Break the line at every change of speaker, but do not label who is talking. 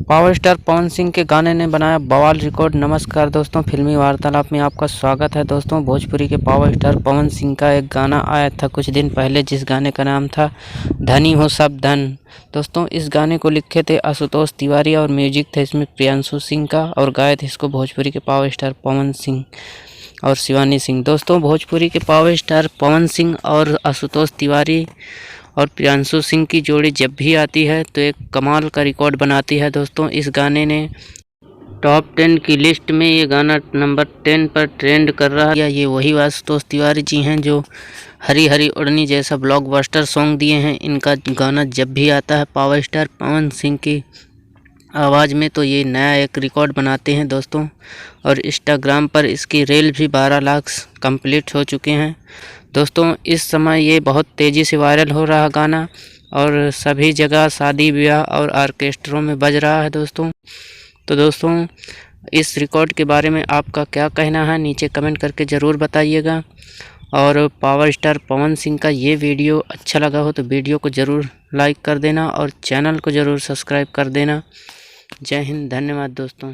Power star Pawan Singh के गाने ने बनाया बवाल रिकॉर्ड। नमस्कार दोस्तों, फिल्मी वार्तालाप में आपका स्वागत है। दोस्तों, भोजपुरी के पावर स्टार पवन सिंह का एक गाना आया था कुछ दिन पहले, जिस गाने का नाम था धनी हो सब धन। दोस्तों, इस गाने को लिखे थे आशुतोष तिवारी और म्यूजिक था इसमें प्रियांशु सिंह का, और गाए थे इसको भोजपुरी के पावर स्टार पवन सिंह और शिवानी सिंह। दोस्तों, भोजपुरी के पावर स्टार पवन सिंह और आशुतोष तिवारी और प्रियांशु सिंह की जोड़ी जब भी आती है तो एक कमाल का रिकॉर्ड बनाती है। दोस्तों, इस गाने ने टॉप 10 की लिस्ट में ये गाना नंबर 10 पर ट्रेंड कर रहा है। ये वही आशुतोष तिवारी जी हैं जो हरी हरी उड़नी जैसा ब्लॉकबस्टर सॉन्ग दिए हैं। इनका गाना जब भी आता है पावर स्टार पवन सिंह की आवाज़ में तो ये नया एक रिकॉर्ड बनाते हैं दोस्तों। और इंस्टाग्राम पर इसकी रील भी 12 लाख कंप्लीट हो चुके हैं। दोस्तों, इस समय ये बहुत तेज़ी से वायरल हो रहा गाना और सभी जगह शादी ब्याह और ऑर्केस्ट्रों में बज रहा है दोस्तों। तो दोस्तों, इस रिकॉर्ड के बारे में आपका क्या कहना है नीचे कमेंट करके ज़रूर बताइएगा। और पावर स्टार पवन सिंह का ये वीडियो अच्छा लगा हो तो वीडियो को ज़रूर लाइक कर देना और चैनल को ज़रूर सब्सक्राइब कर देना। जय हिंद, धन्यवाद दोस्तों।